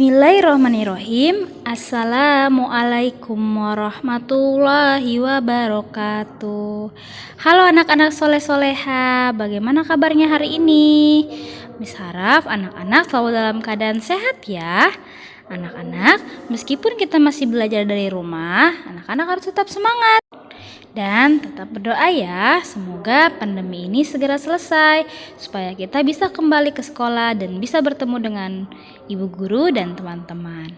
Bismillahirrahmanirrahim. Assalamualaikum warahmatullahi wabarakatuh. Halo anak-anak soleh-soleha, bagaimana kabarnya hari ini? Miss harap anak-anak selalu dalam keadaan sehat ya. Anak-anak, meskipun kita masih belajar dari rumah, anak-anak harus tetap semangat. Dan tetap berdoa ya, semoga pandemi ini segera selesai supaya kita bisa kembali ke sekolah dan bisa bertemu dengan ibu guru dan teman-teman.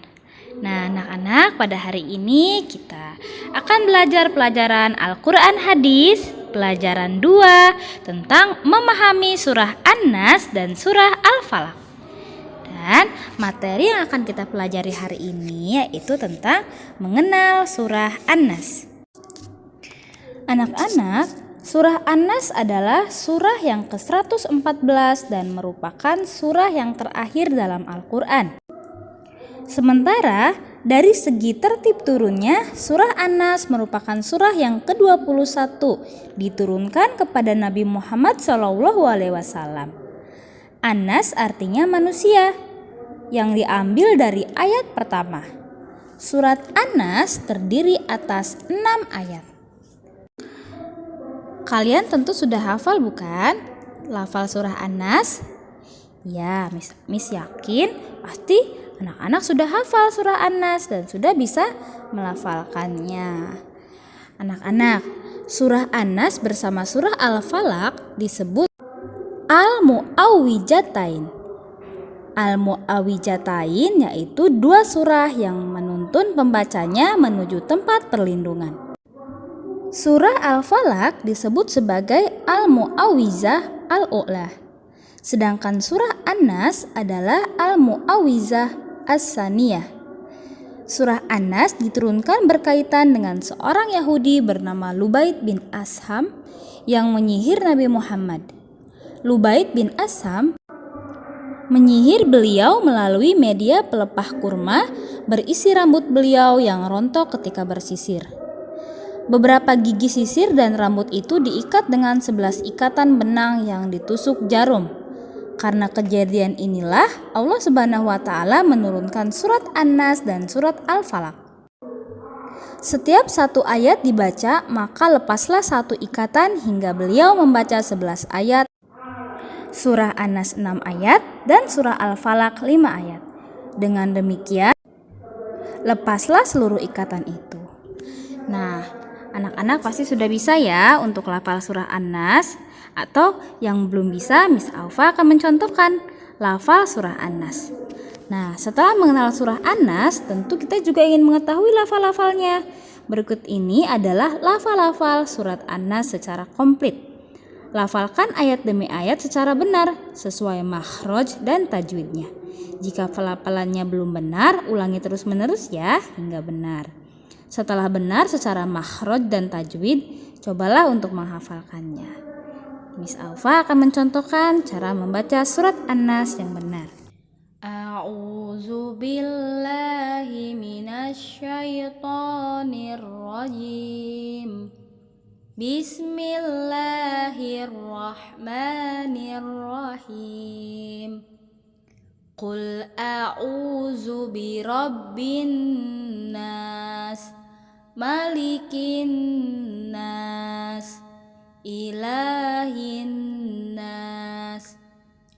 Nah anak-anak, pada hari ini kita akan belajar pelajaran Al-Quran Hadis pelajaran 2 tentang memahami surah An-Nas dan surah Al-Falaq. Dan materi yang akan kita pelajari hari ini yaitu tentang mengenal surah An-Nas. Anak-anak, surah An-Nas adalah surah yang ke-114 dan merupakan surah yang terakhir dalam Al-Quran. Sementara dari segi tertib turunnya, surah An-Nas merupakan surah yang ke-21 diturunkan kepada Nabi Muhammad SAW. An-Nas artinya manusia, yang diambil dari ayat pertama. Surat An-Nas terdiri atas 6 ayat. Kalian tentu sudah hafal bukan? Lafal surah An-Nas? Ya, Miss yakin pasti anak-anak sudah hafal surah An-Nas dan sudah bisa melafalkannya. Anak-anak, surah An-Nas bersama surah Al-Falaq disebut Al-Mu'awwijatain. Al-Mu'awwijatain yaitu 2 surah yang menuntun pembacanya menuju tempat perlindungan. Surah Al-Falaq disebut sebagai Al-Mu'awwizah Al-U'lah. Sedangkan surah An-Nas adalah Al-Mu'awwizah As-Saniyah. Surah An-Nas diturunkan berkaitan dengan seorang Yahudi bernama Lubaid bin Asham yang menyihir Nabi Muhammad. Lubaid bin Asham menyihir beliau melalui media pelepah kurma berisi rambut beliau yang rontok ketika bersisir. Beberapa gigi sisir dan rambut itu diikat dengan 11 ikatan benang yang ditusuk jarum. Karena kejadian inilah Allah Subhanahu wa Ta'ala menurunkan surat An-Nas dan surat Al-Falaq. Setiap satu ayat dibaca, maka lepaslah satu ikatan hingga beliau membaca 11 ayat. Surah An-Nas 6 ayat dan surah Al-Falaq 5 ayat. Dengan demikian, lepaslah seluruh ikatan itu. Nah, anak-anak pasti sudah bisa ya untuk lafal surah An-Nas, atau yang belum bisa Miss Aufa akan mencontohkan lafal surah An-Nas. Nah, setelah mengenal surah An-Nas, tentu kita juga ingin mengetahui lafal-lafalnya. Berikut ini adalah lafal-lafal surat An-Nas secara komplit. Lafalkan ayat demi ayat secara benar sesuai makhraj dan tajwidnya. Jika pelafalannya belum benar, ulangi terus-menerus ya hingga benar. Setelah benar secara makhraj dan tajwid, cobalah untuk menghafalkannya. Miss Aufa akan mencontohkan cara membaca surat An-Nas yang benar. A'udzu billahi minasyaitonir rajim. Bismillahirrahmanirrahim. Qul a'udzu birabbin nas, malikin nas, ilahin nas,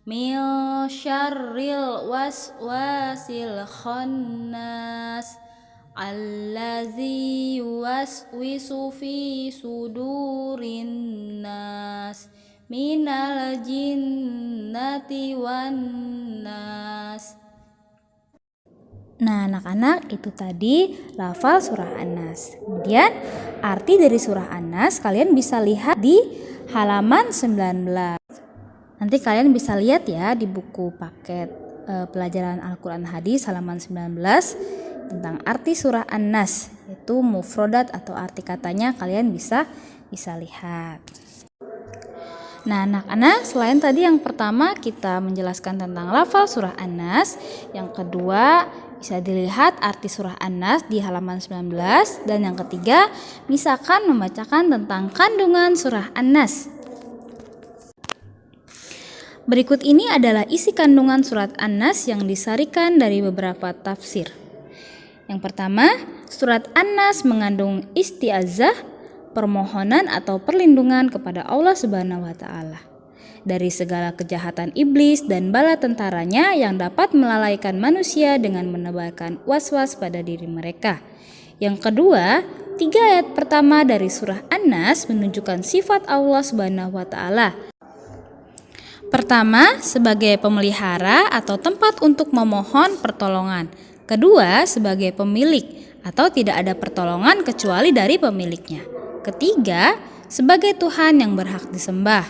min syarril waswasil khannas, allazi yuwaswisu fi sudurin nas, minal jinnati wan nas. Nah anak-anak, itu tadi lafal surah An-Nas. Kemudian arti dari surah An-Nas kalian bisa lihat di halaman 19. Nanti kalian bisa lihat ya di buku paket pelajaran Al-Quran Hadis halaman 19 tentang arti surah An-Nas, yaitu mufrodat atau arti katanya kalian bisa lihat. Nah anak-anak, selain tadi yang pertama kita menjelaskan tentang lafal surah An-Nas, yang kedua bisa dilihat arti surah An-Nas di halaman 19, dan yang ketiga misalkan membacakan tentang kandungan surah An-Nas. Berikut ini adalah isi kandungan surat An-Nas yang disarikan dari beberapa tafsir. Yang pertama, surat An-Nas mengandung isti'azah, permohonan atau perlindungan kepada Allah Subhanahu wa taala dari segala kejahatan iblis dan bala tentaranya yang dapat melalaikan manusia dengan menebarkan was-was pada diri mereka. Yang kedua, 3 ayat pertama dari surah An-Nas menunjukkan sifat Allah Subhanahu wa taala. Pertama, sebagai pemelihara atau tempat untuk memohon pertolongan. Kedua, sebagai pemilik atau tidak ada pertolongan kecuali dari pemiliknya. Ketiga, sebagai Tuhan yang berhak disembah.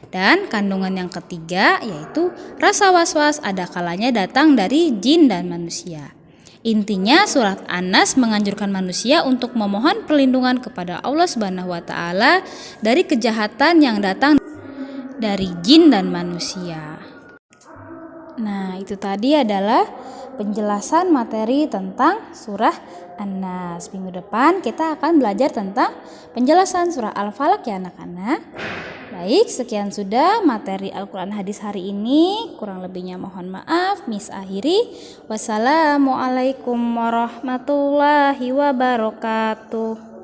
Dan kandungan yang ketiga yaitu rasa was-was ada kalanya datang dari jin dan manusia. Intinya surat An-Nas menganjurkan manusia untuk memohon perlindungan kepada Allah Subhanahu wa taala dari kejahatan yang datang dari jin dan manusia. Nah, itu tadi adalah penjelasan materi tentang surah An-Nas. Minggu depan kita akan belajar tentang penjelasan surah Al-Falaq ya anak-anak. Baik, sekian sudah materi Al-Quran Hadis hari ini. Kurang lebihnya mohon maaf. Miss akhiri. Wassalamualaikum warahmatullahi wabarakatuh.